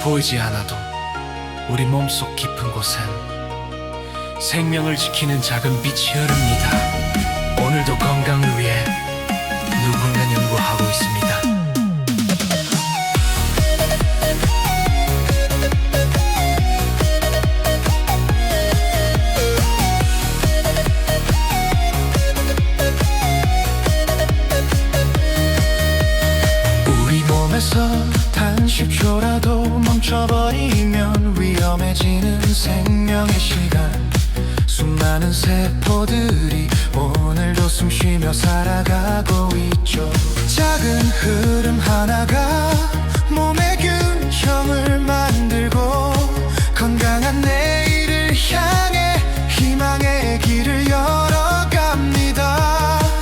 보이지 않아도 우리 몸속 깊은 곳엔 생명을 지키는 작은 빛이 흐릅니다. 오늘도 건강을 위해 누군가 연구하고 있습니다. 우리 몸에서 단 10초라도 멈춰버리면 위험해지는 생명의 시간. 수많은 세포들이 오늘도 숨쉬며 살아가고 있죠. 작은 흐름 하나가 몸의 균형을 만들고 건강한 내일을 향해 희망의 길을 열어갑니다.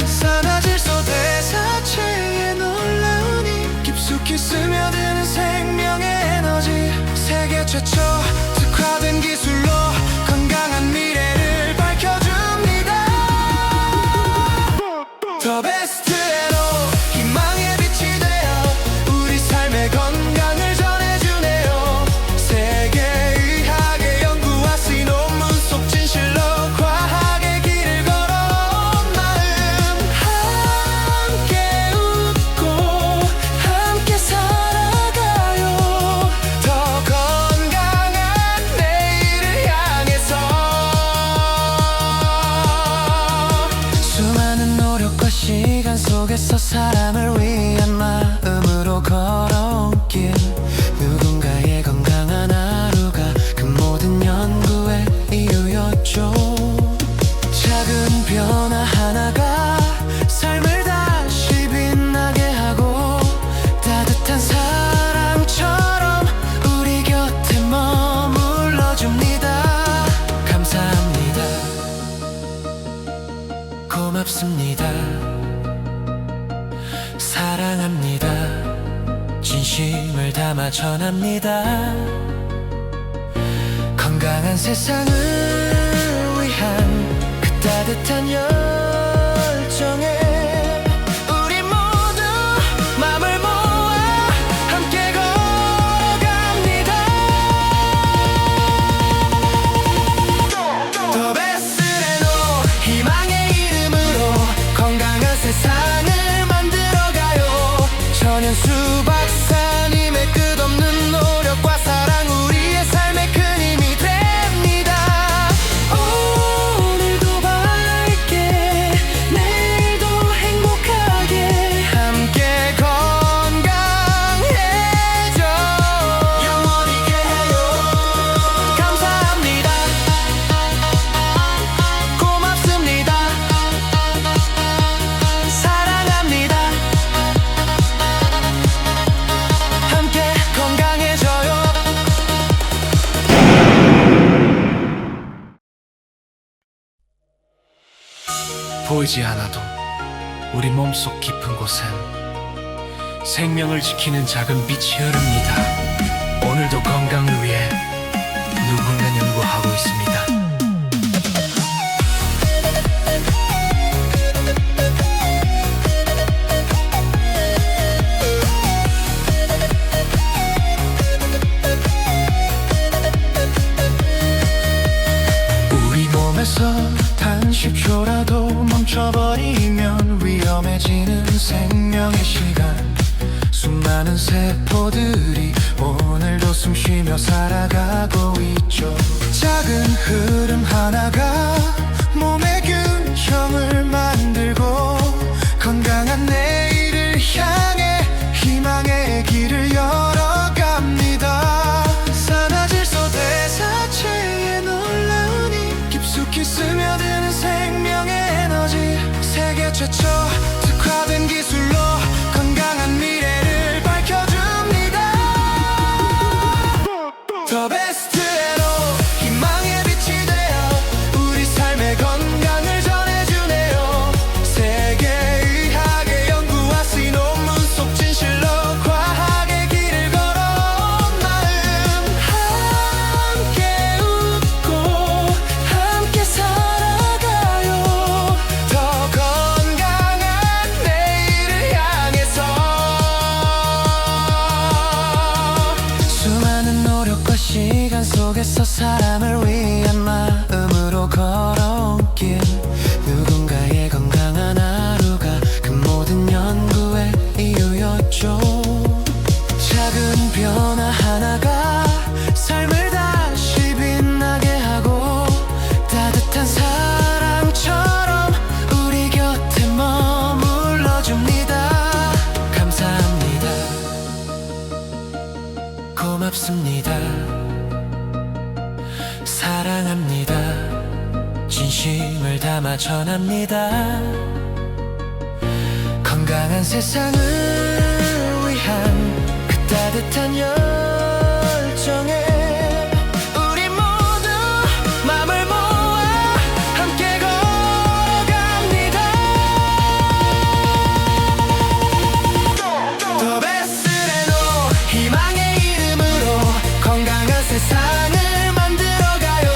산화질소 대사체에 놀라운 힘, 깊숙이 스며드는 생명의 에너지. 세계 최초 특화된 기술로 건강한 미래를 밝혀줍니다. The best 에로 희망의 빛이 되어 우리 삶의 건강을 전해주네요. 세계의학의 연구와 시 논문 속 진실로 과학의 길을 걸어온 마음. 함께 웃고 함께 살아가요. 더 건강한 내일을 향해서. 수많은 노력과 시간 속에서 사람을 위한 마음으로 걸어온 길. 누군가의 건강한 하루가 그 모든 연구의 이유였죠. 작은 변화 하나가 삶을 다시 빛나게 하고 따뜻한 사랑처럼 우리 곁에 머물러줍니다. 감사합니다. 고맙습니다. 사랑합니다. 진심을 담아 전합니다. 건강한 세상을 위한 그 따뜻한 열정에 우리 모두 마음을 모아 함께 걸어갑니다. The best 에로 희망의 이름으로 건강한 세상을 만들어가요. 전현수 박사님의 끝없는 노력과 사랑 우리의 삶에 큰 힘이 됩니다. 오늘도 밝게 내일도 행복하게 함께 건강해져 영원히 해요. 감사합니다. 고맙습니다. 사랑합니다. 함께 건강해져요. 보이지 않아도 우리 몸속 깊은 곳엔 생명을 지키는 작은 빛이 흐릅니다. 오늘도 건강을 위해 누군가 연구하고 있습니다. 우리 몸에서 단 10초라도 멈춰버리면 위험해지는 생명의 시간. 수많은 세포들이 오늘도 숨쉬며 살아가고 있죠. 작은 흐름 하나가 몸의 균형을 만들고 건강한 내일을 향해 희망의 길을 열어갑니다. 산화질소 대사체에 놀라운 힘, 깊숙이 스며드는 생명의 에너지. 세계 최초 특화된 기술로 건강한 미래를 밝혀줍니다. The best 에로 희망의 빛이 되어 우리 삶의 속에서 사랑을 위한 마음으로 걸어온 길, 누군가의 건강한 하루가 그 모든 연구의 이유였죠. 작은 변화 하나가 삶을 다시 빛나게 하고 따뜻한 사랑처럼 우리 곁에 머물러줍니다. 감사합니다. 고맙습니다. 사랑합니다. 진심을 담아 전합니다. 건강한 세상을 위한 그 따뜻한 열정에 우리 모두 맘을 모아 함께 걸어갑니다. 더 베스트레노 희망의 이름으로 건강한 세상을 만들어가요.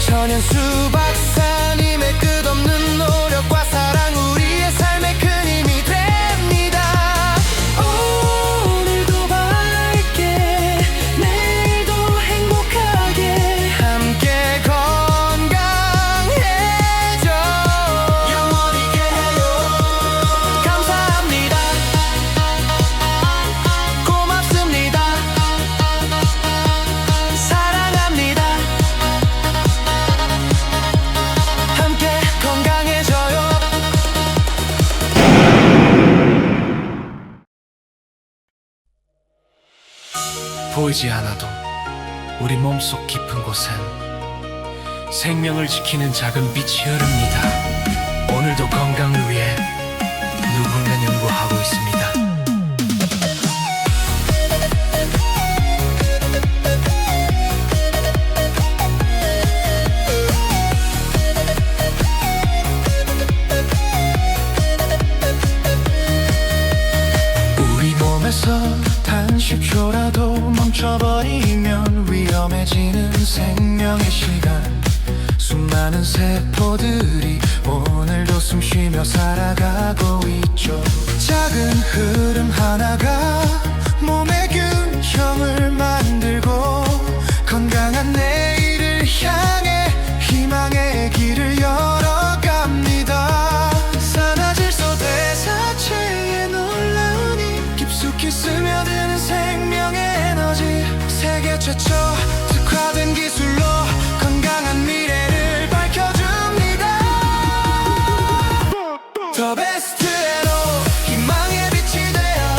천연수 박사님의 끝없는 노력과 사랑 우리의 삶에 큰 힘이 됩니다. 오늘도 밝게 내일도 행복하게 함께 건강해져 영원히 해요. 감사합니다. 고맙습니다. 사랑합니다. 함께 건강해져요. 보이지 않아도 우리 몸속 깊은 곳엔 생명을 지키는 작은 빛이 흐릅니다. 오늘도 건강을 위해 누군가 연구하고 있습니다. 우리 몸에서 단 10초라도 멈춰버리면 위험해지는 생명의 시간. 수많은 세포들이 오늘도 숨쉬며 살아가고 있죠. 작은 흐름 하나가 몸의 균형을 만들고 건강한 내일을 향해 희망의 길을 열어갑니다. 산화질소 대사체의 놀라운 힘, 깊숙이 스며드는 생명의 에너지, 세계 최초 특화된 기술로 건강한 미래를 밝혀줍니다. 더 베스트에로 희망의 빛이 되어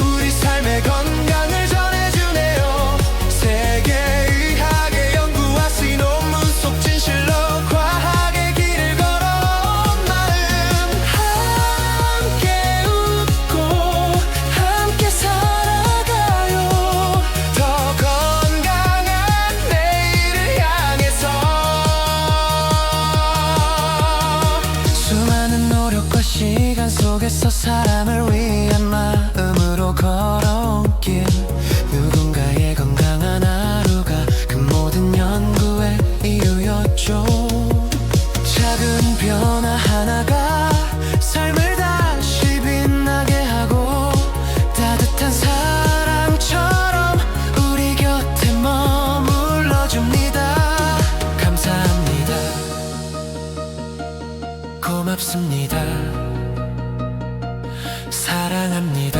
우리 삶의 건강을 전해주네요. 세계의학의 연구와 신논문 속 진실로 과학의 길을 걸어온 마음, 함께 웃고 함께 살아가요. 더 건강한 내일을 향해서 수많은 노력과 시간 속에서 사람을 위한 마음으로 걸어온 길, 누군가의 건강한 하루가 그 모든 연구의 이유였죠. 작은 변화 하나가 삶을 다시 빛나게 하고 따뜻한 사랑처럼 우리 곁에 머물러줍니다. 감사합니다. 고맙습니다. 사랑합니다.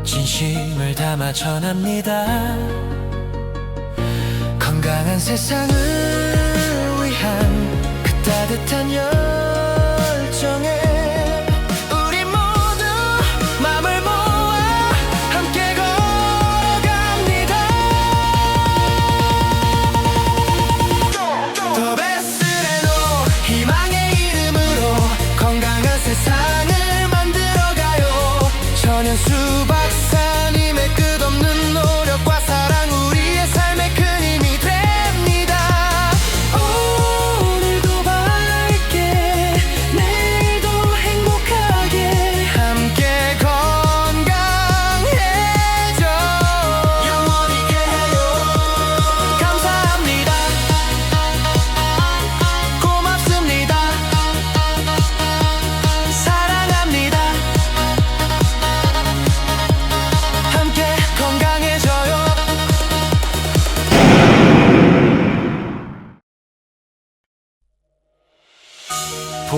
진심을 담아 전합니다. 건강한 세상을 위한 그 따뜻한 열정에 우리 모두 맘을 모아 함께 걸어갑니다. 더 베스트레노 희망의 이름으로 건강한 세상을 만들어가요. 천연수 박사님의 끝없는 노력과 사랑 우리의 삶에 큰 힘이 됩니다. 오늘도 밝게 내일도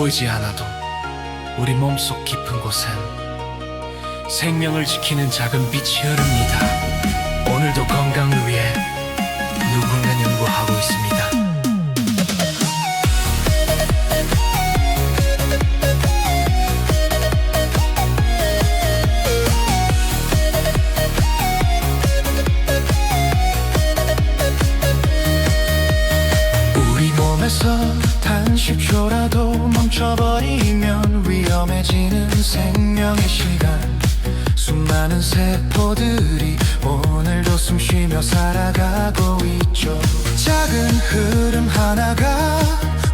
보이지 않아도 우리 몸속 깊은 곳엔 생명을 지키는 작은 빛이 흐릅니다. 오늘도 건강을 위해 누군가 연구하고 있습니다. 우리 몸에서 단 10초라도 멈춰버리면 위험해지는 생명의 시간. 수많은 세포들이 오늘도 숨쉬며 살아가고 있죠. 작은 흐름 하나가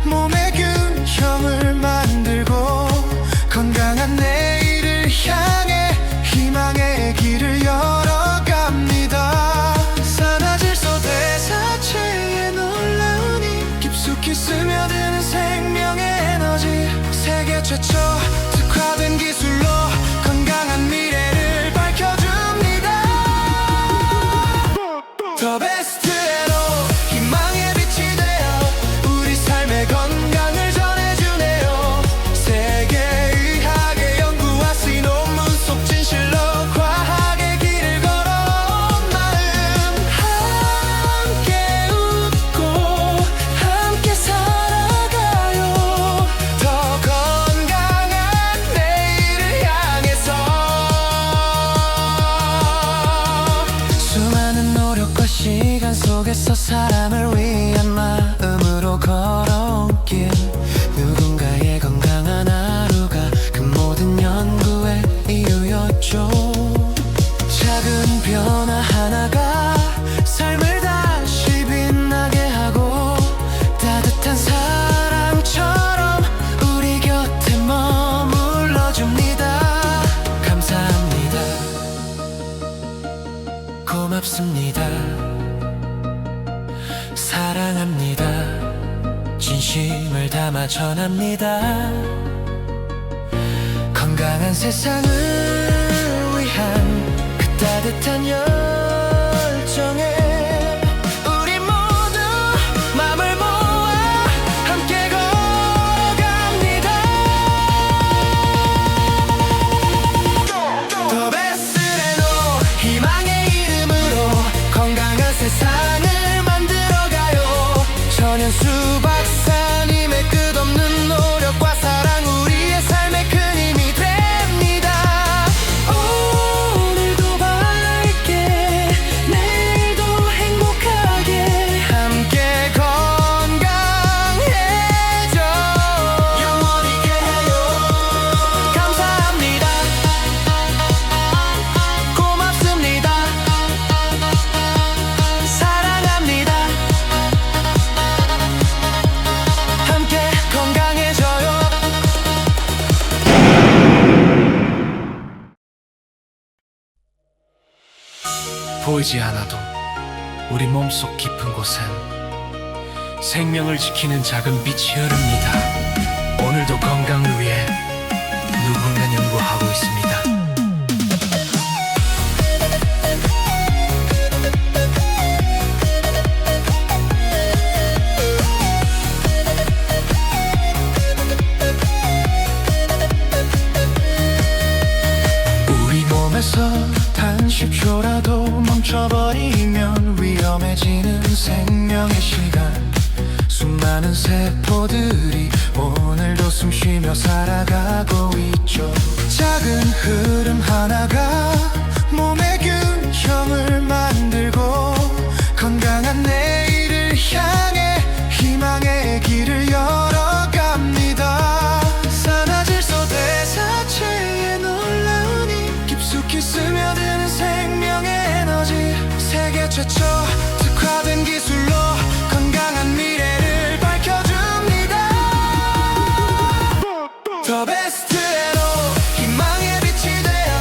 몸의 균형을 만들고 건강한 내일을 향해 희망의 길을 열어갑니다. 산화질소 대사체에 놀라운 힘, 깊숙이 스며드는 생명의 에너지. 세계 최초 특화된 기술로 건강한 미래를 밝혀줍니다. The best 에로 희망의 빛이 되어 우리 삶의 건강을 전해주네요. 세계의학의 연구와 시 논문 속 진실로 과학의 길을 걸어온 마음. 함께 웃고 함께 살아가요. 더 건강한 내일을 향해서. 수많은 노력과 시간 속에서 사람을 위한 마음으로 걸어온 길. 누군가의 건강한 하루가 그 모든 연구의 이유였죠. 작은 변화 하나가 삶을 다시 빛나게 하고 따뜻한 사랑처럼 우리 곁에 머물러줍니다. 감사합니다. 고맙습니다. 사랑합니다. 진심을 담아 전합니다. 건강한 세상을 위한 그 따뜻한 열정에 우리 모두 마음을 모아 함께 걸어갑니다. 더 베스트레노 희망의 이름으로 건강한 세상을 만들어가요. 전현수 박사님의 끝없는 노력과 사랑 우리의 삶에 큰 힘이 됩니다. 오늘도 밝게 내일도 행복하게 함께 건강해져 영원히 해요. 감사합니다. 고맙습니다. 사랑합니다. 함께 건강해져요. 보이지 않아도 우리 몸속 깊은 곳엔 생명을 지키는 작은 빛이 흐릅니다. 오늘도 건강을 위해 누군가 연구하고 있습니다. 우리 몸에서 단 10초라도 멈춰버리면 위험해지는 생명의 시간. 수많은 세포들이 오늘도 숨쉬며 살아가고 있죠. 작은 흐름 하나가 몸의 균형을 만들고 건강한 내일을 향해 희망의 길을 열어갑니다. 산화질소 대사체에 놀라운 힘, 깊숙이 스며드는 생명의 에너지. 세계 최초 특화된 기술로 건강한 미래를 밝혀줍니다. The best 에로 희망의 빛이 되어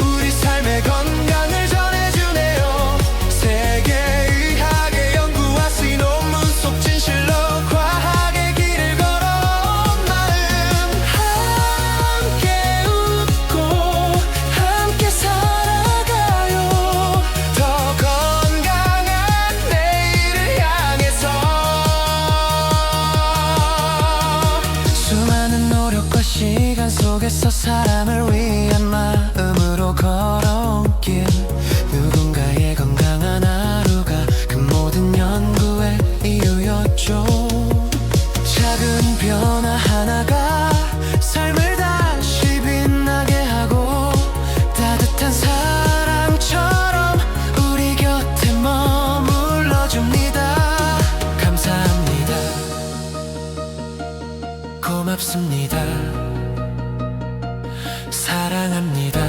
우리 삶의 건강을 전해주네요. 세계의학의 연구와 시 논문 속 진실로 과학의 길을 걸어온 마음. 함께 웃고 함께 살아가요. 더 건강한 내일을 속에서 사랑을 위한 마음으로 걸어온 길, 누군가의 건강한 하루가 그 모든 연구의 이유였죠. 작은 변화 하나가 삶을 다시 빛나게 하고 따뜻한 사랑처럼 우리 곁에 머물러줍니다. 감사합니다. 고맙습니다. 사랑합니다.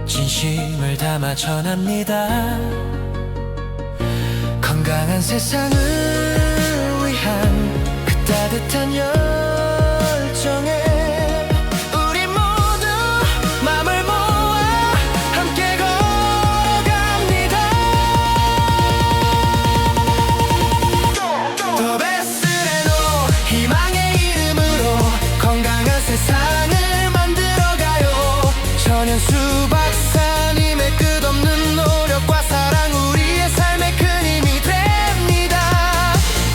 진심을 담아 전합니다. 건강한 세상을 위한 그 따뜻한 열정에 우리 모두 맘을 모아 함께 걸어갑니다. 더 베스트레노 희망의 이름으로 건강한 세상을 만들어가요. 전현수 박사님의 끝없는 노력과 사랑 우리의 삶에 큰 힘이 됩니다.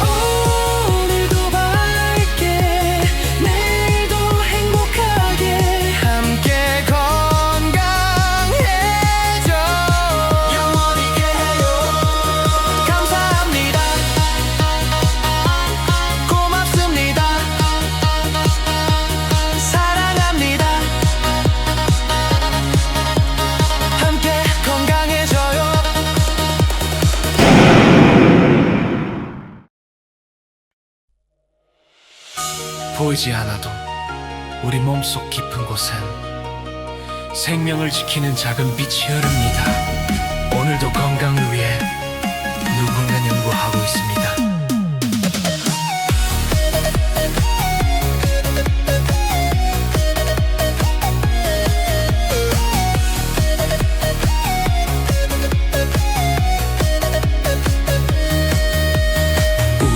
오늘도 밝게 내일도 행복하게 함께 건강해져 영원히 해요. 감사합니다. 고맙습니다. 사랑합니다. 함께 건강해져요. 보이지 않아도 우리 몸속 깊은 곳엔 생명을 지키는 작은 빛이 흐릅니다. 오늘도 건강을 위해 누군가 연구하고 있습니다.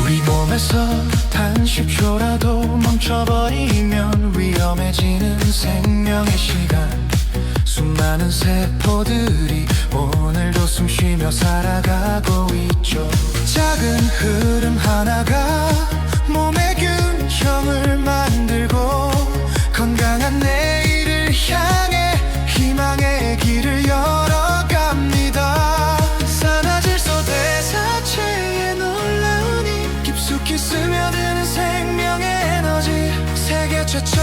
우리 몸에서 단 10초라도 멈춰버리면 위험해지는 생명의 시간. 수많은 세포들이 오늘도 숨쉬며 살아가고 있죠. 작은 흐름 하나가 몸의 균형을 만들고 건강한 내일을 향해 희망의 길을 열어갑니다. 산화질소 대사체의 놀라운 힘, 깊숙이 스며드는 생명의 에너지, 세계 최초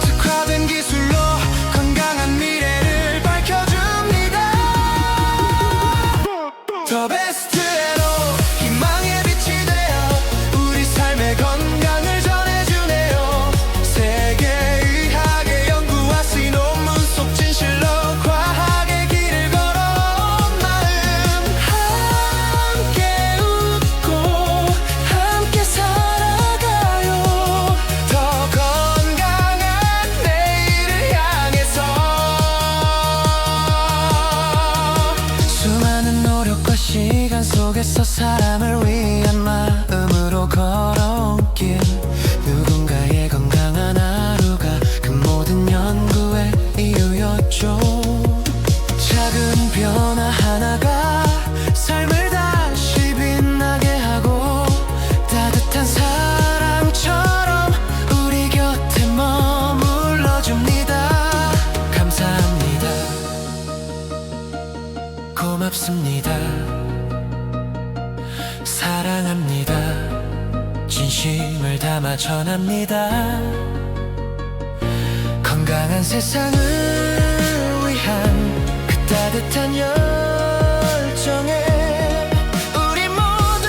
특화된 기술로 건강한 미래를 밝혀줍니다. 더 베스트에로 희망의 빛이 되어 우리 삶의 건강을 전해주네요. 세계의학의 연구와 신논문 속 진실로 과학의 길을 걸어온 마음, 함께 웃고 함께 살아가요. 더 건강한 내일을 향해서 수많은 노력과 시간 속에서 사람을 위한 마음으로 걸어온 길, 누군가의 건강한 하루가 그 모든 연구의 이유였죠. 작은 변화 하나가 삶을 다시 빛나게 하고 따뜻한 사랑처럼 우리 곁에 머물러줍니다. 감사합니다. 고맙습니다. 사랑합니다. 진심을 담아 전합니다. 건강한 세상을 위한 그 따뜻한 열정에 우리 모두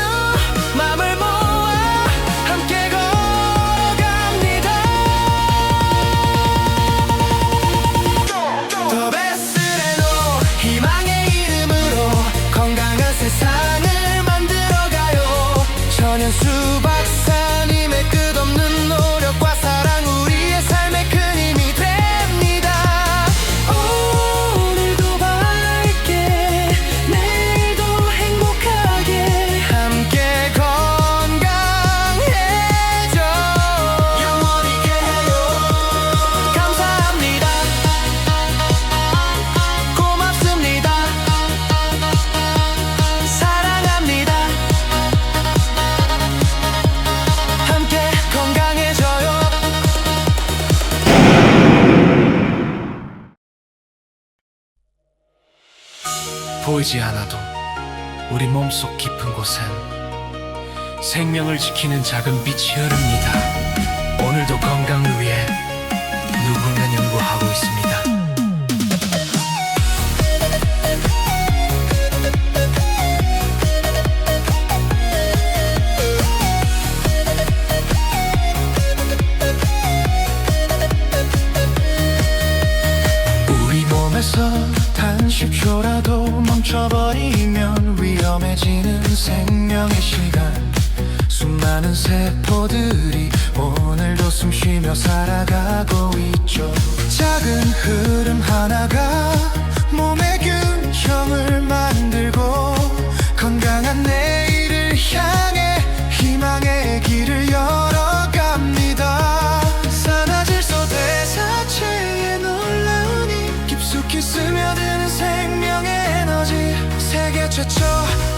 맘을 모아 함께 걸어갑니다. 더 베스트레노 희망의 이름으로 건강한 세상을 만들어가요. 전현수 박사님의 끝없는 노력과 사랑 우리의 삶에 큰 힘이 됩니다. 오늘도 밝게 내일도 행복하게 함께 건강해져 영원히 해요. 감사합니다. 고맙습니다. 사랑합니다. 보이지 않아도 우리 몸속 깊은 곳엔 생명을 지키는 작은 빛이 흐릅니다. 오늘도 건강을 위해 누군가 연구하고 있습니다. 우리 몸에서 단 10초라도 멈춰버리면 위험해지는 생명의 시간. 수많은 세포들이 오늘도 숨쉬며 살아가고 있죠. 작은 흐름 하나가 몸의 균형을 만들고 건강한 내일을 향해 희망의 길을 열어갑니다. 산화질소 대사체에 놀라운 힘, 깊숙이 스며드는 생명의 에너지. 세계 최초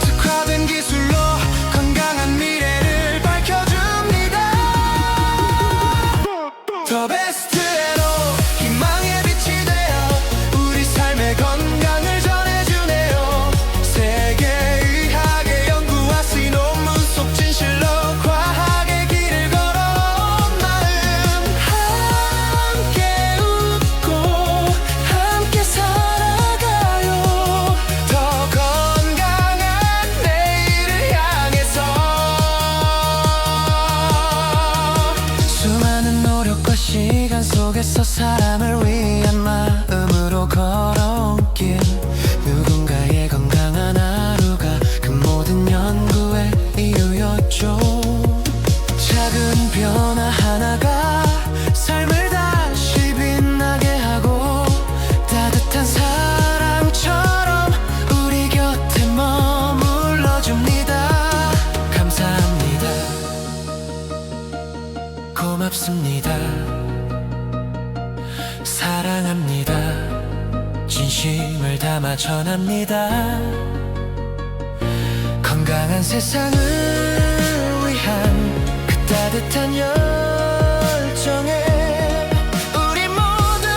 특화된 기술로 건강한 미래를 밝혀줍니다. The best 에로 희망의 빛이 되어 우리 삶의 건강을 전해주네요. 세계의학의 연구와 시 논문 속 진실로 과학의 길을 걸어온 마음. 함께 웃고 함께 살아가요. 더 건강한 내일을 향해서. 수많은 노력과 시간 속에서 사람을 위한 마음으로 걸어온 길. 누군가의 건강한 하루가 그 모든 연구의 이유였죠. 작은 변화 하나가 삶을 다시 빛나게 하고 따뜻한 사랑처럼 우리 곁에 머물러줍니다. 감사합니다. 고맙습니다. 사랑합니다. 진심을 담아 전합니다. 건강한 세상을 위한 그 따뜻한 열정에 우리 모두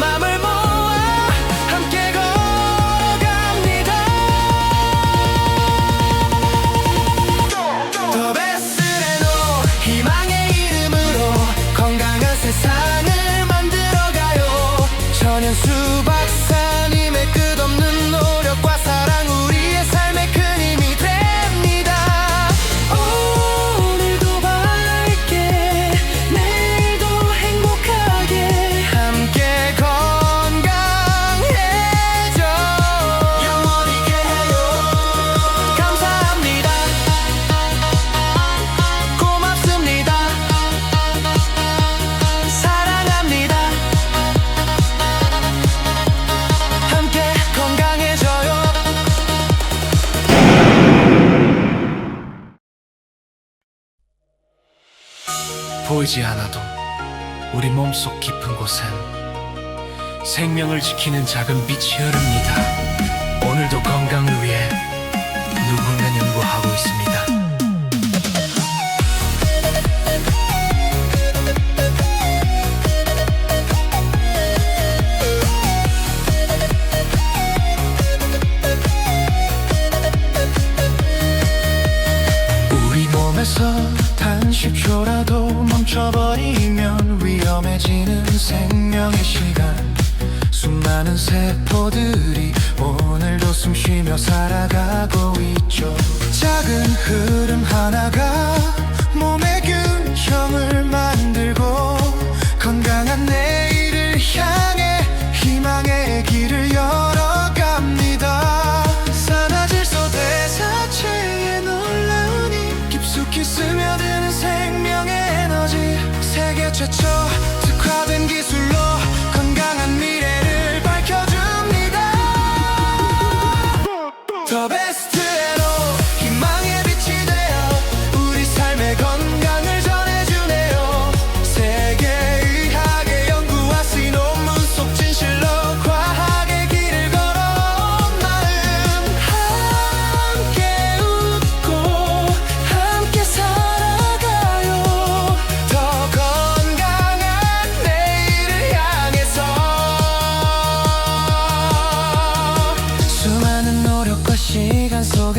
마음을 모아 함께 걸어갑니다. 더 베스트레노 희망의 이름으로 건강한 세상을 만들어가요. 전현수 박사님의 끝없는 노력과 사랑 우리의 삶에 큰 힘이 됩니다. 오늘도 밝게 내일도 행복하게 함께 건강해져 영원히 해요. 감사합니다. 고맙습니다. 사랑합니다. 함께 건강해져요. 보이지 않아도 우리 몸속 깊은 곳엔 생명을 지키는 작은 빛이 흐릅니다. 오늘도 건강을 위해 누군가 연구하고 있습니다. 우리 몸에서 단 10초라도 멈춰버리면 위험해지는 생명의 시간. 수많은 세포들이 오늘도 숨쉬며 살아가고 있죠. 작은 흐름 하나가 몸의 균형을 만들고 건강한 내일을 향해 희망의 길을 열어갑니다. 산화질소 대사체에 놀라운 힘, 깊숙이 스며드는 생명의 에너지. 세계 최초 특화된 기술로 건강한 미래를 밝혀줍니다. The best 에로 희망의 빛이 되어 우리 삶의 건강을 전해주네요. 세계의학의 연구와 시 논문 속 진실로 과학의 길을 걸어온 마음. 함께 웃고 함께 살아가요. 더 건강한 내일을 향해서. 수많은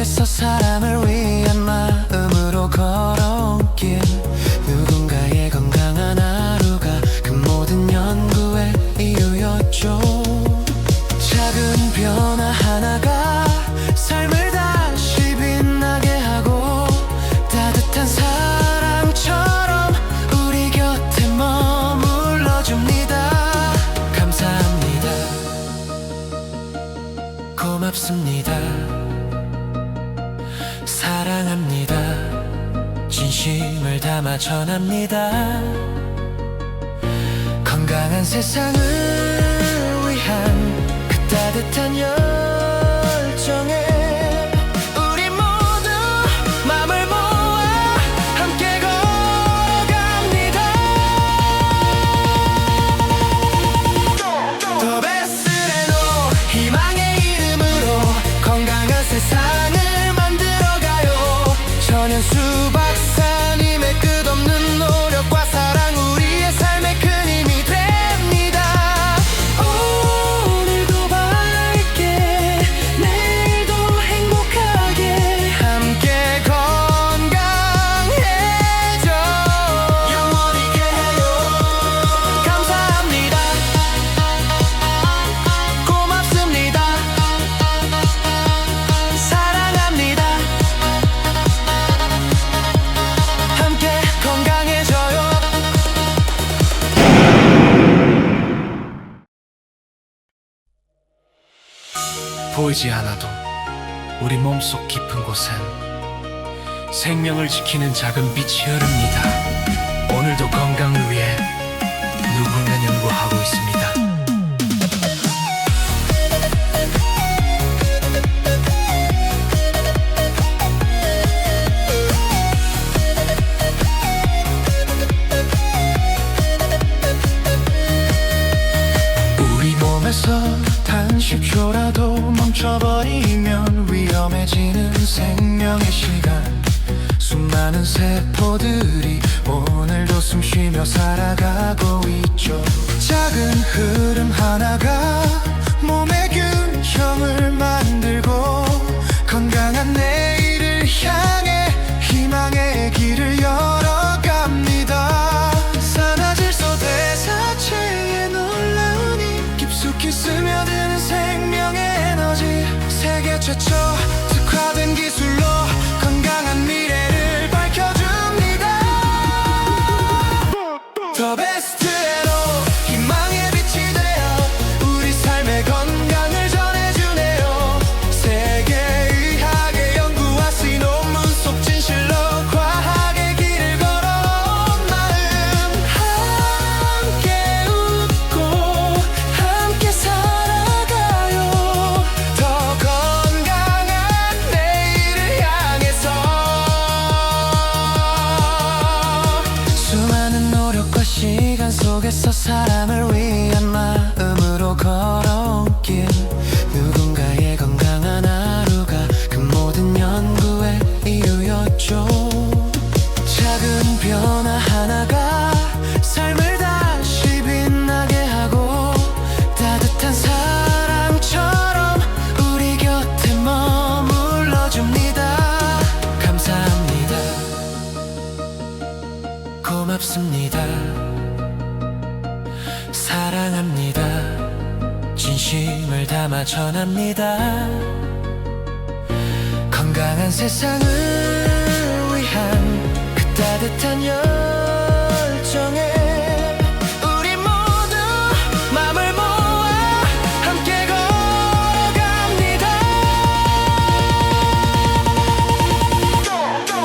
속에서 사랑을 위한 마음으로 걸어온 길 누군가의 건강한 하루가 그 모든 연구의 이유였죠. 작은 변화 하나가 삶을 다시 빛나게 하고 따뜻한 사랑처럼 우리 곁에 머물러줍니다. 감사합니다. 고맙습니다. 사랑합니다. 진심을 담아 전합니다. 건강한 세상을 위한 그 따뜻한 열정에 우리 모두 맘을 모아 함께 걸어갑니다. 더 베스트레노 희망의 이름으로 건강한 세상을 만들어가요. 전현수 박사님의 끝없는 노력과 사랑 우리의 삶에 큰 힘이 됩니다. 오늘도 밝게 내일도 행복하게 함께 건강해져 영원히게 해요. 감사합니다. 고맙습니다. 사랑합니다. 함께 건강해져요. 보이지 않아도 우리 몸속 깊은 곳엔 생명을 지키는 작은 빛이 흐릅니다. 오늘도 건강을 위해 누군가 연구하고 있습니다. 우리 몸에서 단 10초라도 멈춰버리면 위험해지는 생명의 시간. 수많은 세포들이 오늘도 숨쉬며 살아가고 있죠. 작은 흐름 하나가 몸의 균형을 만들고 건강한 내일을 향해 희망의 길을 열어갑니다. 산화질소 대사체의 놀라운 힘 깊숙이 스며드는 생명의 에너지 세계 최초 특화된 기술로 건강한 미래를 밝혀줍니다. 더 베스트로 희망의 빛이 되어 우리 삶의 건강을 전해주네요. 세계의학의 연구와 신논문 속 진실로 과학의 길을 걸어온 마음 함께 웃고 함께 살아가요. 더 건강한 내일을 향해서 수많은 노력과 시간 속에서 사람을 위한 마음으로 걸어온 길 누군가의 건강한 하루가 그 모든 연구의 이유였죠. 작은 변화 하나가 삶을 다시 빛나게 하고 따뜻한 사랑처럼 우리 곁에 머물러줍니다. 감사합니다. 고맙습니다. 사랑합니다. 진심을 담아 전합니다. 건강한 세상을 위한 그 따뜻한 열정에 우리 모두 맘을 모아 함께 걸어갑니다.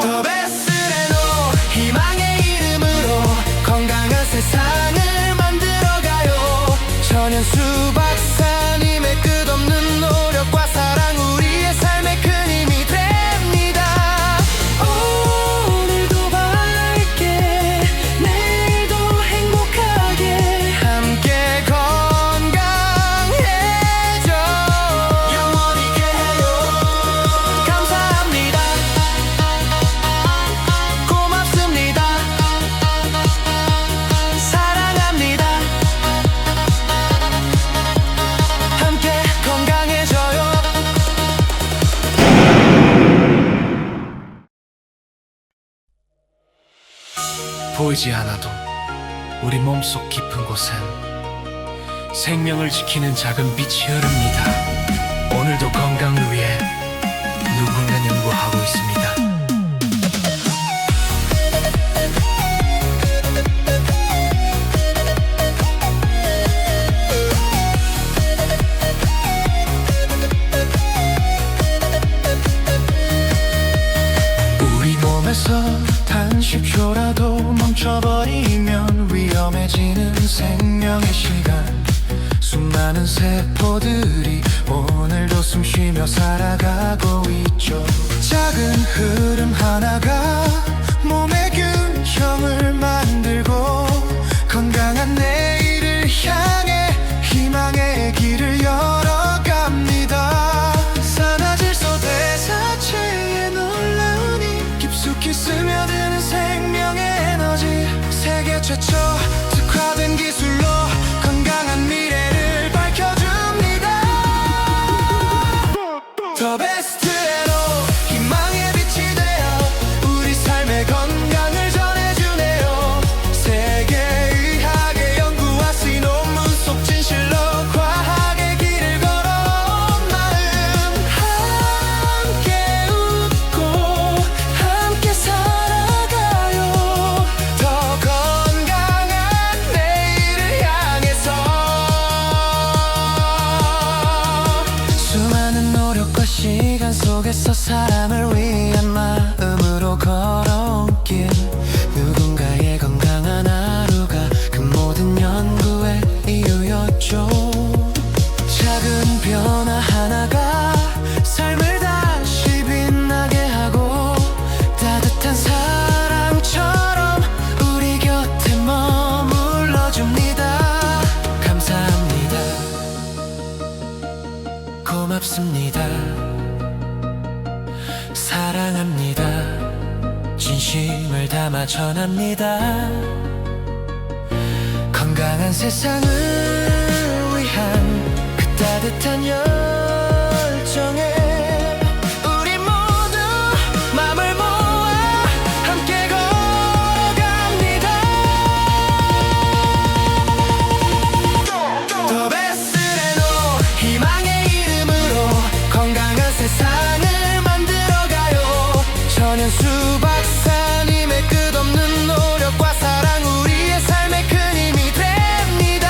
더 베스트레노 희망의 이름으로 건강한 세상을 만들어가요. 전현수 박사님의 끝없는 노력과 사랑 우리의 삶에 큰 힘이 됩니다. 오늘도 밝게 보이지 않아도 우리 몸속 깊은 곳엔 생명을 지키는 작은 빛이 흐릅니다. 오늘도 건강을 위해 누군가 연구하고 있습니다. 우리 몸에서 단 10초라도 멈춰버리면 위험해지는 생명의 시간. 수많은 세포들이 오늘도 숨쉬며 살아가고 있죠. 작은 흐름 하나가 몸의 균형을 만들고 건강한 내일을 향해 희망의 길을 열어갑니다. 산화질소 대사체에 놀라운 힘, 깊숙이 스며드는 생명의 에너지. 세계 최초 특화된 기술로 건강한 미래를 밝혀줍니다. The best 에로 희망의 빛이 되어 우리 삶의 건강을 전해주네요. 세계의학의 연구와 시 논문 속 진실로 과학의 길을 걸어온 마음. 함께 웃고 함께 살아가요. 더 건강한 내일을 향해서. 수많은 노력과 시간 속에서 사람을 위한 마음으로 걸어온 길. 누군가의 건강한 하루가 그 모든 연구의 이유였죠. 작은 변화 하나가 삶을 다시 빛나게 하고 따뜻한 사랑처럼 우리 곁에 머물러줍니다. 감사합니다. 고맙습니다. 사랑합니다. 진심을 담아 전합니다. 건강한 세상을 위한 그 따뜻한 열정에 우리 모두 마음을 모아 함께 걸어갑니다. 더 베스트레노 희망의 이름으로 건강한 세상을 만들어가요. 전현수 박사님의 끝없는 노력과 사랑 우리의 삶에 큰 힘이 됩니다.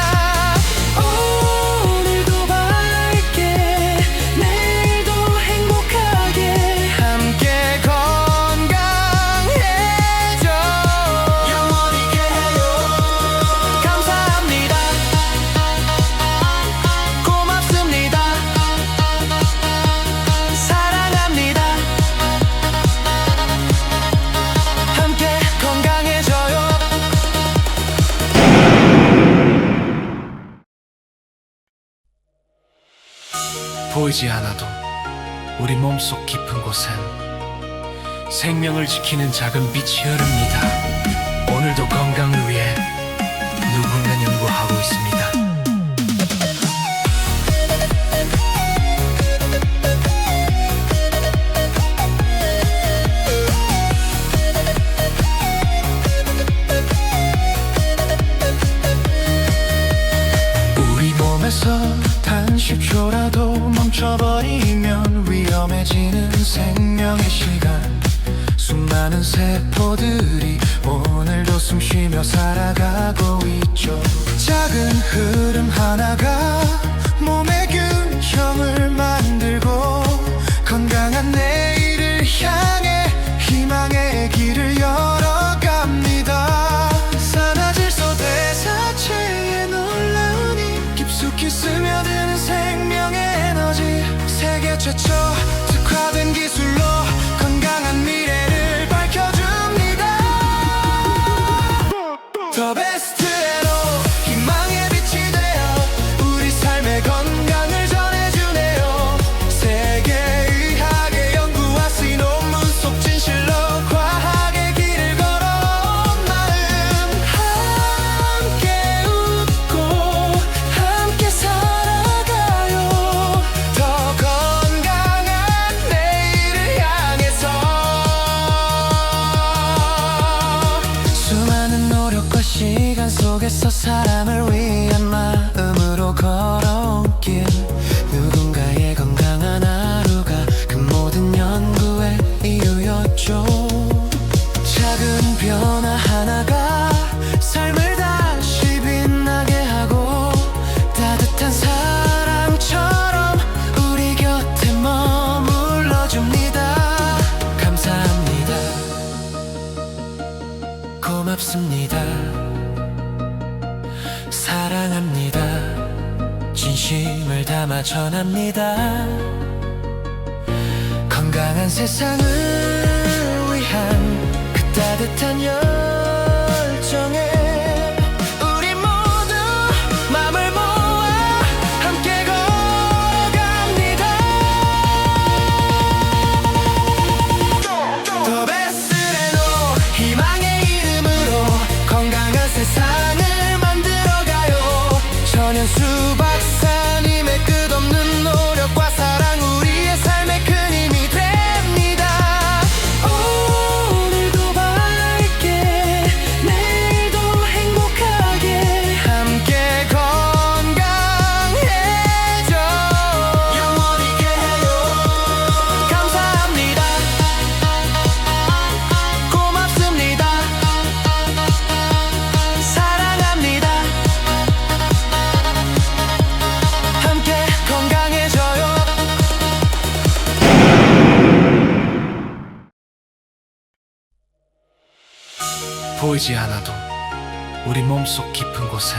오늘도 밝게 내일도 행복하게 함께 건강해져 영원히 해요. 감사합니다. 고맙습니다. 사랑합니다. 함께 건강해져요. 보이지 않아도 우리 몸속 깊은 곳엔 생명을 지키는 작은 빛이 흐릅니다. 오늘도 건강을 위해 누군가 연구하고 있습니다. 우리 몸에서 단 10초라도 멈춰버리면 위험해지는 생명의 시간. 수많은 세포들이 오늘도 숨쉬며 살아가고 있죠. 작은 흐름 하나가 몸의 균형을 만들고 건강한 내일을 향해 희망의 길을 열어갑니다. 산화질소 대사체에 놀라운 힘, 깊숙이 스며드는 생명의 에너지. 세계 최초 특화된 기술로 건강한 미래를 밝혀줍니다. The best 에로 희망의 빛이 되어 우리 삶의 건강을 전해주네요. 세계의학의 연구와 시 논문 속 진실로 과학의 길을 걸어온 마음. 함께 웃고 함께 살아가요. 더 건강한 내일을 담아 전합니다. 건강한 세상을 위한 그 따뜻한 열정에 우리 모두 맘을 모아 함께 걸어갑니다. 더 베스트레노 희망의 이름으로 건강한 세상을 만들어가요. 전현수 박사님의 끝없는 노력과 사랑 우리의 삶에 큰 힘이 됩니다. 오늘도 밝게 내일도 행복하게 함께 건강해져 영원히 해요. 감사합니다. 고맙습니다. 사랑합니다. 함께 건강해져요. 보이지 않아도 우리 몸속 깊은 곳엔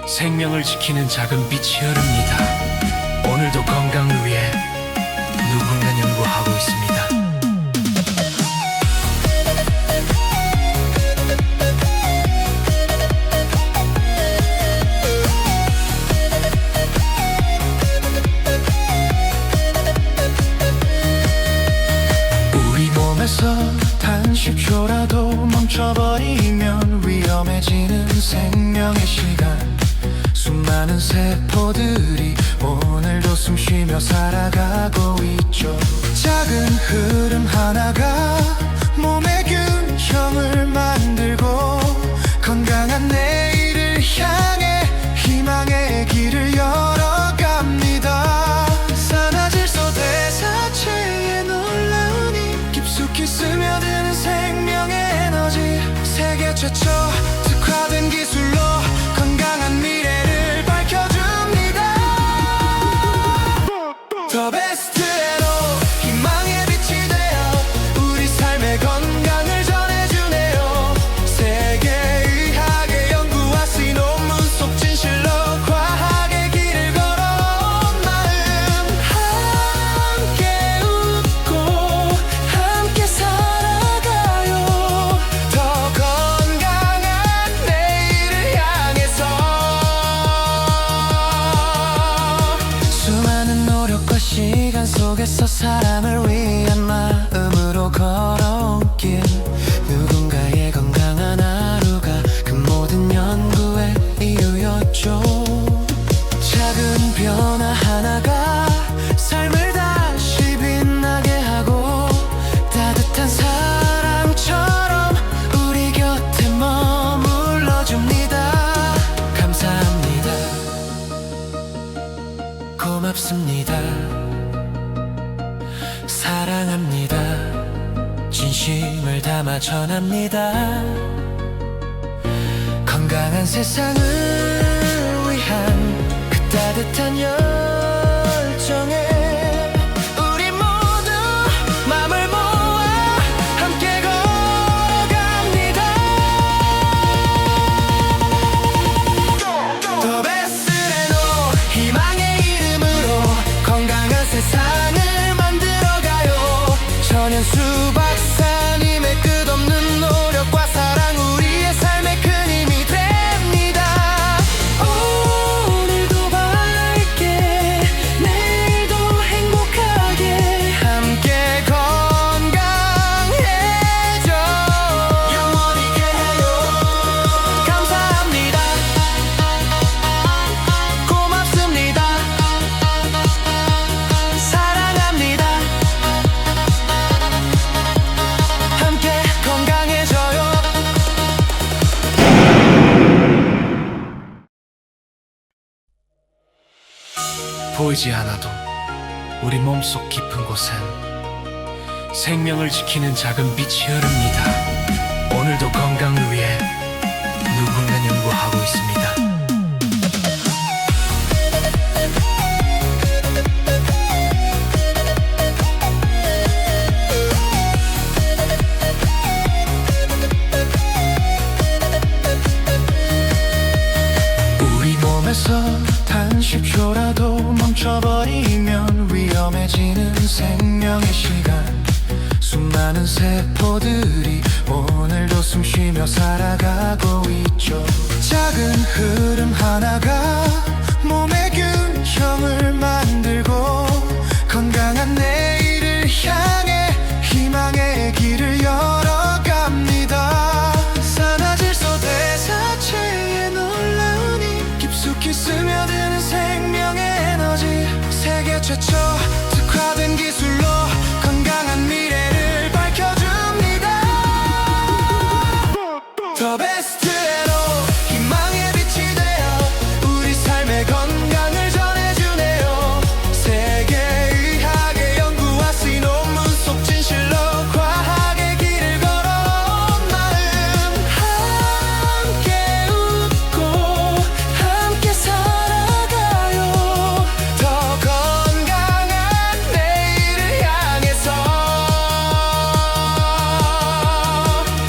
생명을 지키는 작은 빛이 흐릅니다. 오늘도 건강을 위해 누군가 연구하고 있습니다. 우리 몸에서 단 10초라도 멈춰버리면 위험해지는 생명의 시간. 수많은 세포들이 오늘도 숨쉬며 살아가고 있죠. 작은 흐름 하나가 몸의 균형을 만들고 건강한 내일을 향해 희망의 길을 열어갑니다. 산화질소 대사체의 놀라운 힘 깊숙이 스며드는 생명의 에너지. 세계 최초 특화된 기술로 건강한 미래를 밝혀줍니다. 더 베스트에로 희망의 빛이 되어 우리 삶의 건강을 전해주네요. 세계의학의 연구와 신논문 속 진실로 과학의 길을 걸어온 마음. 함께 웃고 함께 살아가요. 더 건강한 내일을 향해서 수많은 노력과 시간 속에서 사람을 위한 마음으로 걸어온 길. 누군가의 건강한 하루가 그 모든 연구의 이유였죠. 작은 변화 하나가 삶을 다시 빛나게 하고 따뜻한 사랑처럼 우리 곁에 머물러줍니다. 감사합니다. 고맙습니다. 사랑합니다. 진심을 담아 전합니다. 건강한 세상을 위한 그 따뜻한 열정에 우리 모두 맘을 모아 함께 걸어갑니다. 더 베스트레노 희망의 이름으로 건강한 세상을 만들어가요. 전현수 박사님의 끝없는 노력과 사랑 우리의 삶에 큰 힘이 됩니다. 오늘도 밝게 내일도 행복하게 함께 건강해져 영원히 해요. 감사합니다. 고맙습니다. 사랑합니다. 함께 건강해져요. 보이지 않아도 우리 몸속 깊은 곳엔 생명을 지키는 작은 빛이 흐릅니다. 오늘도 건강을 위해 누군가 연구하고 있습니다. 몸에서 단 10초라도 수많은 세포들이 오늘도 숨쉬며 살아가고 있죠. 작은 흐름 하나가 몸의 균형을 만들고 건강한 내일을 향해 희망의 길을 열어갑니다. 산화질소 대사체의 놀라운 힘, 깊숙이 스며드는 생명의 에너지, 세계 최초 특화된 기술로 건강한 미래를 밝혀줍니다. The best 에로 희망의 빛이 되어 우리 삶의 건강을 전해주네요. 세계의학의 연구와 시 논문 속 진실로 과학의 길을 걸어온 마음, 함께 웃고 함께 살아가요. 더 건강한 내일을 향해서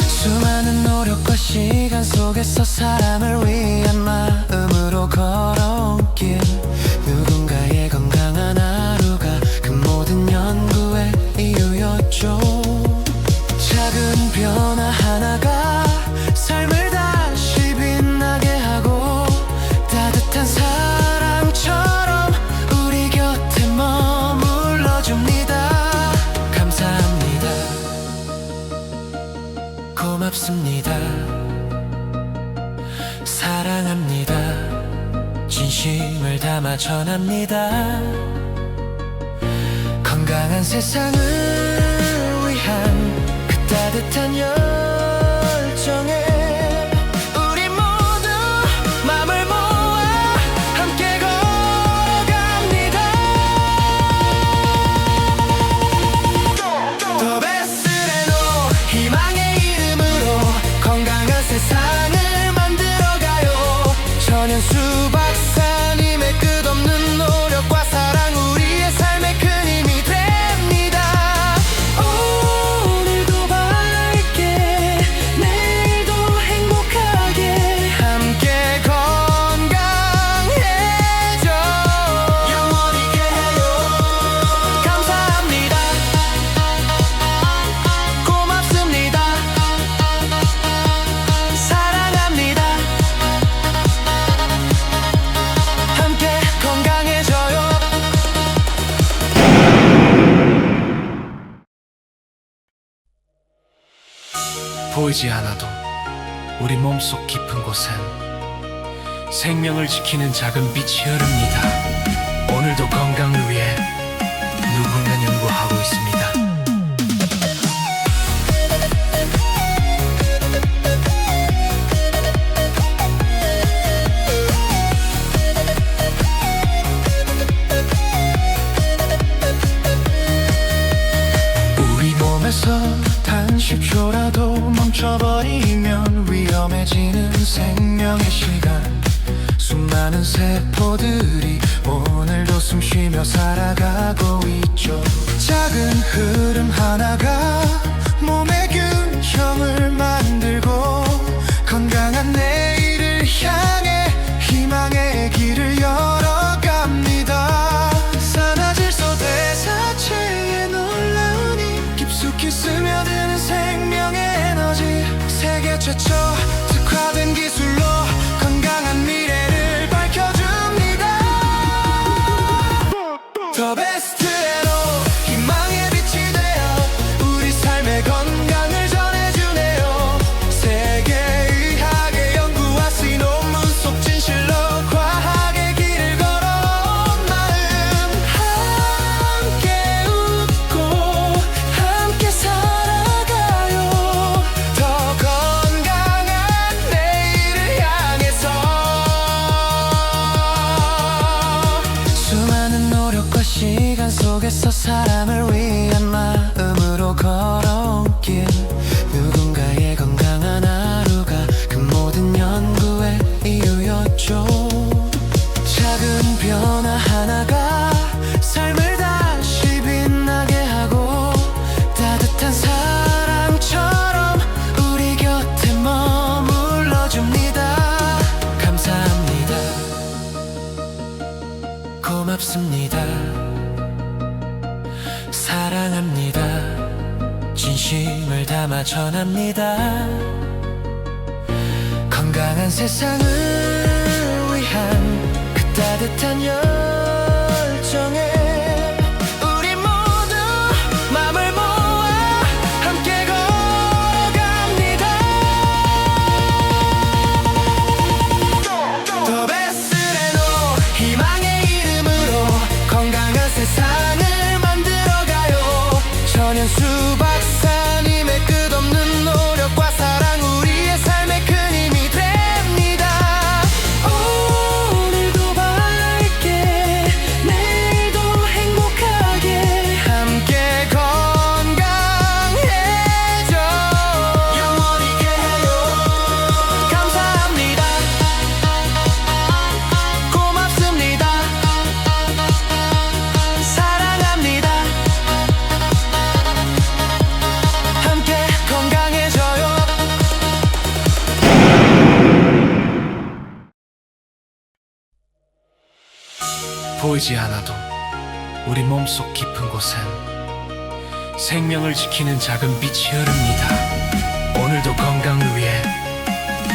수많은 노력과 시간 속에서 사람을 위한 마음으로 걸어온 길, 누군가의 건강한 하루가 그 모든 연구의 이유였죠. 작은 변화 하나가 삶을 다시 빛나게 하고 따뜻한 사랑처럼 우리 곁에 머물러줍니다. 감사합니다. 고맙습니다. 사랑합니다. 진심을 담아 전합니다. 건강한 세상을 위한 그 따뜻한 열정에 우리 모두 마음을 모아 함께 걸어갑니다. The best 에로 희망의 이름으로 건강한 세상을 만들어가요. 전현수 박사님의 끝없는 노력과 사랑 우리의 삶에 큰 힘이 됩니다. 오늘도 밝게 내일도 행복하게 함께 건강해져 영원히 해요. 감사합니다. 고맙습니다. 사랑합니다. 함께 건강해져요. 보이지 않아도 우리 몸속 깊은 곳엔 생명을 지키는 작은 빛이 흐릅니다. 오늘도 건강을 위해 누군가 연구하고 있습니다. 우리 몸에서 단 10초라도 멈춰버리면 위험해지는 생명의 시간, 수많은 세포들이 오늘도 숨쉬며 살아가고 있죠. 작은 흐름 하나가 몸의 균형을 만들고 건강한 내일을 향해 희망의 길을 열어갑니다. 산화질소 대사체의 놀라운 힘, 깊숙이 스며드는 생명의 에너지, 세계 최초 특화된 기술로 건강한 미래를 밝혀줍니다. The best 에로 희망의 빛이 되어 우리 삶의 건강을 전해주네요. 세계의학의 연구와 시 논문 속 진실로 과학의 길을 걸어온 마음, 함께 웃고 함께 살아가요. 더 건강한 내일을 향해서 수많은 노력과 시간 속에서 사람을 위한 마음으로 걸어온 길, 누군가의 건강한 하루가 그 모든 연구의 이유였죠. 작은 변화 하나가 삶을 다시 빛나게 하고 따뜻한 사랑처럼 우리 곁에 머물러줍니다. 감사합니다. 고맙습니다. 사랑합니다. 진심 진심을 담아 전합니다. 건강한 세상을 위한 그 따뜻한 열정에 우리 모두 맘을 모아 함께 걸어갑니다. 더 베스트레노 희망의 이름으로 건강한 세상을 만들어가요. 천연수 박사님의 끝없는 노력과 사랑 우리의 삶에 큰 힘이 됩니다. 오늘도 밝게 내일도 행복하게 함께 건강해져 영원히 해요. 감사합니다. 고맙습니다. 사랑합니다. 함께 건강해져요. 보이지 않아도 우리 몸속 깊은 곳엔 생명을 지키는 작은 빛이 흐릅니다. 오늘도 건강을 위해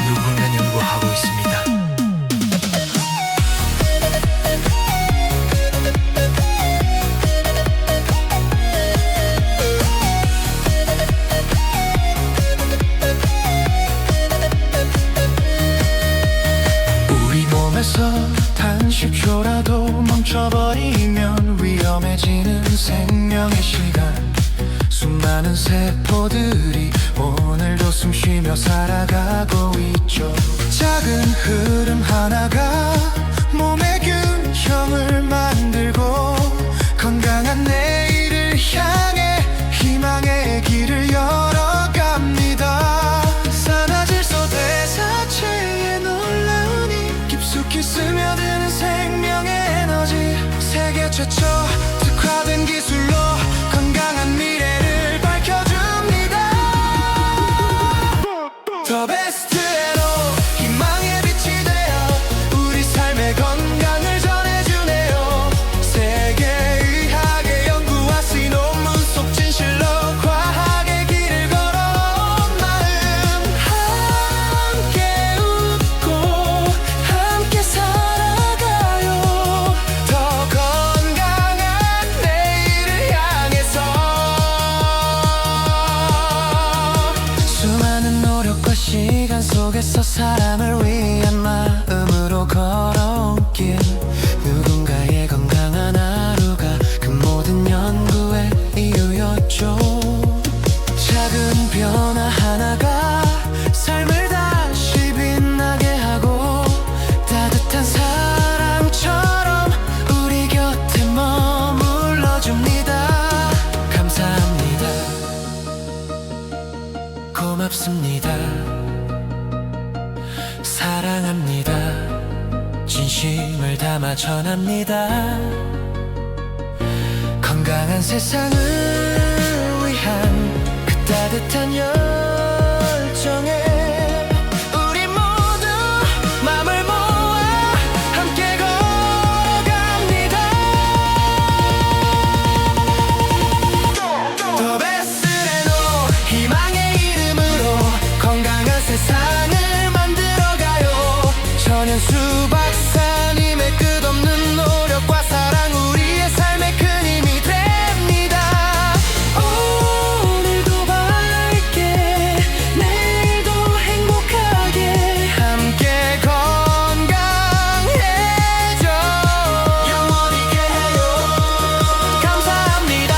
누군가 연구하고 있습니다. 우리 몸에서 단식초라도 멈춰버리면 위험해지는 생명의 시간. 수많은 세포들이 오늘도 숨쉬며 살아가고 있죠. 작은 흐름 하나가 몸의 균형을 만들고 건강한 내일을 향해 희망의 길을 열어갑니다. 산화질소 대사체의 놀라운 힘 깊숙이 스며드는 생명의 에너지. 세계 최초 특화된 기술로 건강한 미래를 밝혀줍니다. 더 베스트에로 희망의 빛이 되어 우리 삶의 건강을 전해주네요. 세계의학의 연구와 신논문 속 진실로 과학의 길을 걸어온 마음. 함께 웃고 함께 살아가요. 더 건강한 내일을 향해서 수많은 노력과 시간 속에서 사람을 위한 마음으로 걸어온 길. 누군가의 건강한 하루가 그 모든 연구의 이유였죠. 작은 변화 하나가 삶을 다시 빛나게 하고 따뜻한 사랑처럼 우리 곁에 머물러줍니다. 감사합니다. 고맙습니다. 사랑합니다. 진심을 담아 전합니다. 건강한 세상을 위한 그 따뜻한 열정에 우리 모두 맘을 모아 함께 걸어갑니다. 더 베스트레노 희망의 이름으로 건강한 세상을 만들어가요. 천연수 박사님의 끝없는 노력과 사랑 우리의 삶에 큰 힘이 됩니다. 오늘도 밝게 내일도 행복하게 함께 건강해져 영원히 해요. 감사합니다.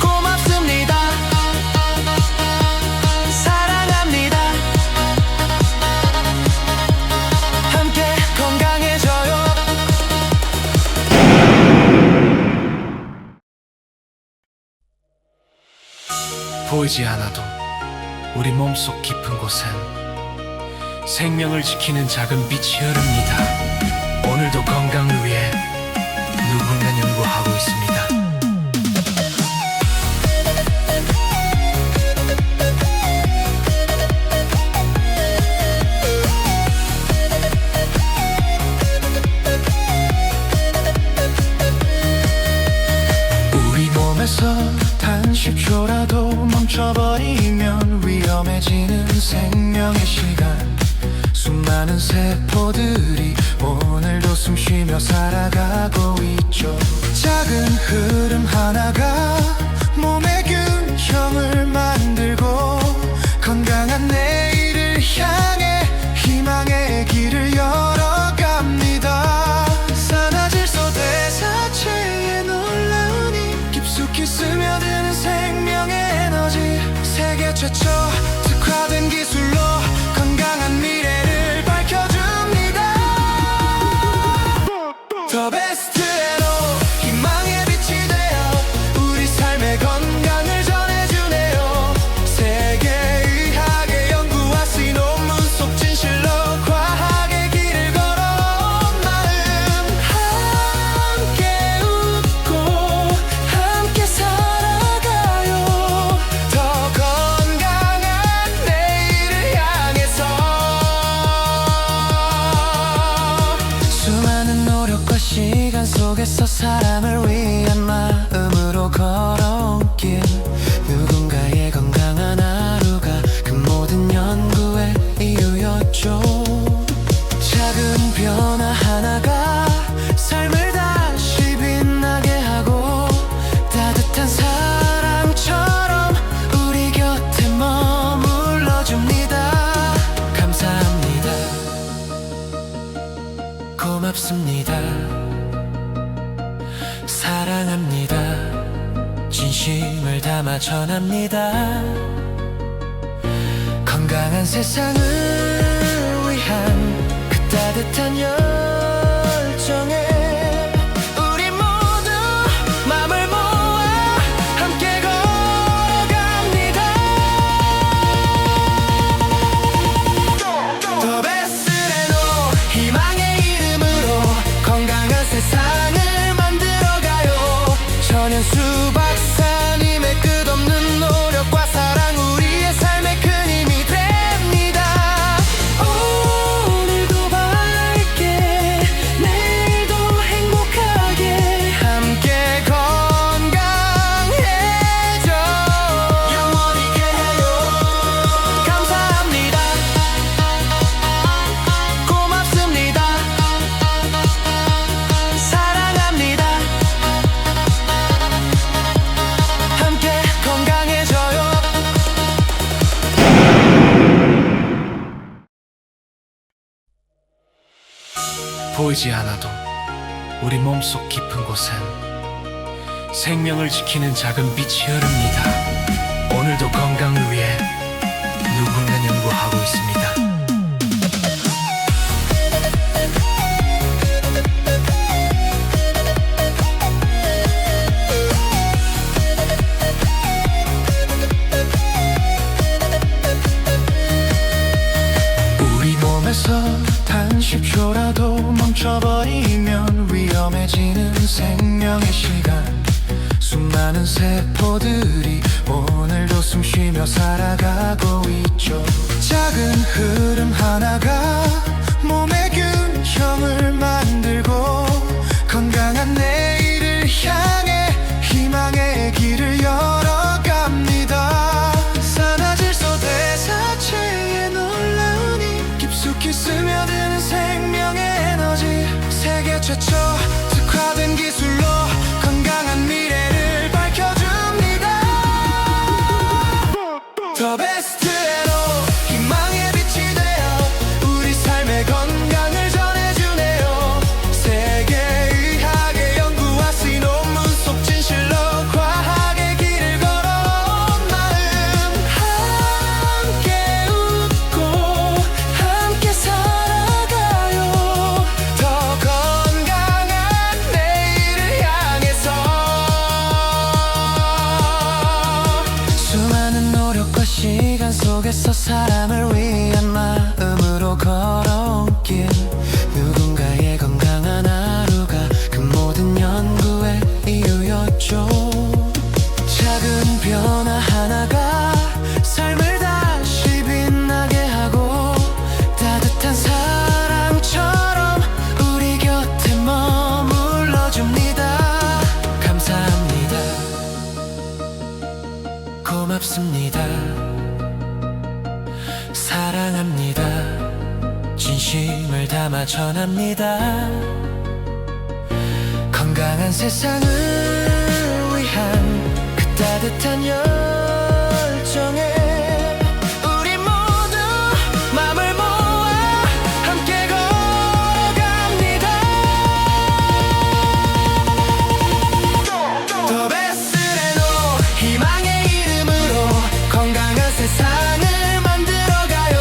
고맙습니다. 사랑합니다. 함께 건강해져요. 보이지 않아도 우리 몸속 깊은 곳엔 생명을 지키는 작은 빛이 흐릅니다. 오늘도 건강을 위해 누군가 연구하고 있습니다. 10초라도 멈춰버리면 위험해지는 생명의 시간. 수많은 세포들이 오늘도 숨쉬며 살아가고 있죠. 작은 흐름 하나가 몸의 균형을 만들고 건강한 내일을 향해 희망의 길을 열어갑니다. 산화질소 대사체의 놀라운 힘, 깊숙이 스며드는 생명의 에너지. 세계 최초 특화된 기술로 건강한 미래를 밝혀줍니다. The best 에로 희망의 빛이 되어 우리 삶의 건강을 전해주네요. 세계의학의 연구와 시 논문 속 진실로 과학의 길을 걸어온 마음. 함께 웃고 함께 살아가요. 더 건강한 내일을 향해서. 수많은 노력과 시간 속에서 사람을 위한 마음으로 걸어온 길. 누군가의 건강한 하루가 그 모든 연구의 이유였죠. 작은 변화 하나가 삶을 다시 빛나게 하고 따뜻한 사랑처럼 우리 곁에 머물러줍니다. 감사합니다. 고맙습니다. 사랑합니다. 진심을 담아 전합니다. 건강한 세상을 위한 그 따뜻한 열정에 우리 모두 마음을 모아 함께 걸어갑니다. The best 에로 희망의 이름으로 건강한 세상을 만들어가요. 전현수 박사님의 끝없는 노력과 사랑 우리의 삶에 큰 힘이 됩니다. 오늘도 밝게 내일도 행복하게 함께 건강해져 영원히 해요. 감사합니다. 고맙습니다. 사랑합니다. 함께 건강해져요. 보이지 않아도 우리 몸속 깊은 곳엔 생명을 지키는 작은 빛이 흐릅니다. 오늘도 건강을 위해 누군가 연구하고 있습니다. 우리 몸에서 단 10초라도 멈춰버리면 위험해지는 생명의 시간. 수많은 세포들이 오늘도 숨쉬며 살아가고 있죠. 작은 흐름 하나가 몸의 균형을 만들고 건강한 내일을 향해 희망의 길을 열어갑니다. 산화질소 대사체의 놀라운 힘, 깊숙이 스며드는 생명의 에너지. 세계 최초 특화된 기술로 건강한 미래를 밝혀줍니다. The best 에로 희망의 빛이 되어 우리 삶의 건강을 전해주네요. 세계의학의 연구와 시 논문 속 진실로 과학의 길을 걸어온 마음. 함께 웃고 함께 살아가요. 더 건강한 내일을 향해서. 수많은 노력과 시간 속에서 사람을 위한 마음으로 걸어온 길. 누군가의 건강한 하루가 그 모든 연구의 이유였죠. 작은 변화 하나가 삶을 다시 빛나게 하고 따뜻한 사랑처럼 우리 곁에 머물러줍니다. 감사합니다. 고맙습니다. 사랑합니다. 진심을 담아 전합니다. 건강한 세상을 위한 그 따뜻한 열정에 우리 모두 맘을 모아 함께 걸어갑니다. 더 베스트레노 희망의 이름으로 건강한 세상을 만들어가요.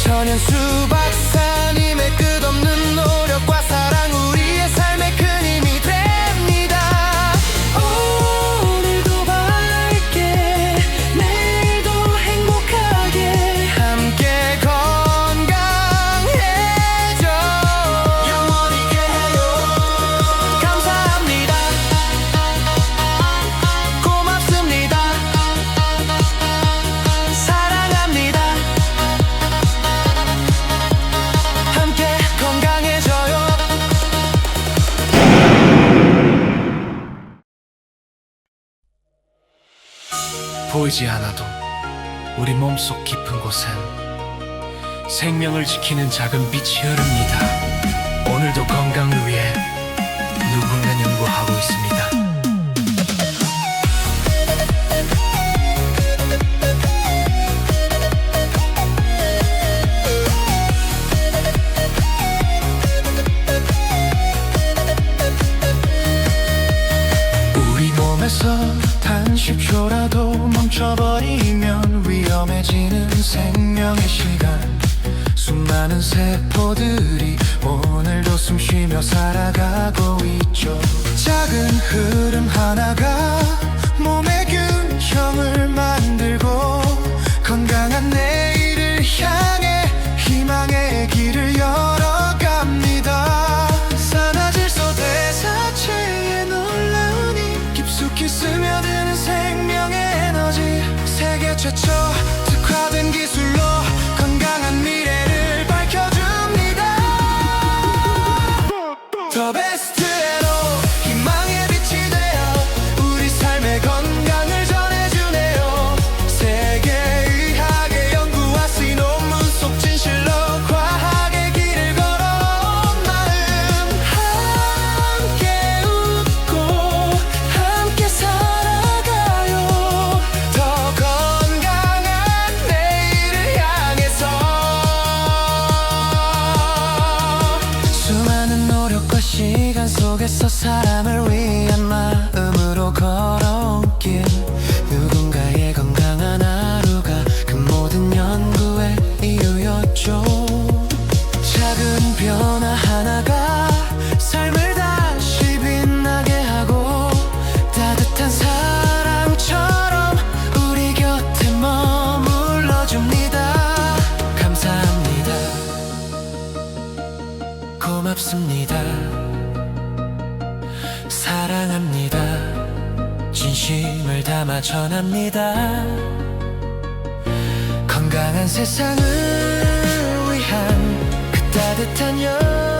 전현수 박사님의 끝없는 노력과 사랑 우리의 삶에 큰 힘이 됩니다. 오늘도 밝게 내일도 행복하게 함께 건강해져 영원히 해요. 감사합니다. 고맙습니다. 사랑합니다. 함께 건강해져요. 보이지 않아도 우리 몸속 깊은 곳엔 생명을 지키는 작은 빛이 흐릅니다. 오늘도 건강을 위해 누군가 연구하고 있습니다. 우리 몸에서 단 10초라도 멈춰버리면 위험해지는 생명의 시간. 수많은 세포들이 오늘도 숨쉬며 살아가고 있죠. 작은 흐름 하나가 몸의 균형을 만들고 건강한 내일을 향해 희망의 길을 열어갑니다. 산화질소 대사체의 놀라운 힘 깊숙이 스며드는 생명의 에너지. 세계 최초 특화된 기술로 건강한 미래를 밝혀줍니다. 더 베스트에로 희망의 빛이 되어 우리 삶의 건강을 전해주네요. 세계의학의 연구와 시 논문 속 진실로 과학의 길을 걸어온 마음. 함께 웃고 함께 살아가요. 더 건강한 내일을 향해서 수많은 노력과 시간 속에서 사람을 위한 마음으로 걸어온 길. 누군가의 건강한 하루가 그 모든 연구의 이유였죠. 작은 변화 하나가 삶을 다시 빛나게 하고 따뜻한 사랑처럼 우리 곁에 머물러줍니다. 감사합니다. 고맙습니다. 사랑합니다. 진심을 담아 전합니다. 건강한 세상을 위한 그 따뜻한 열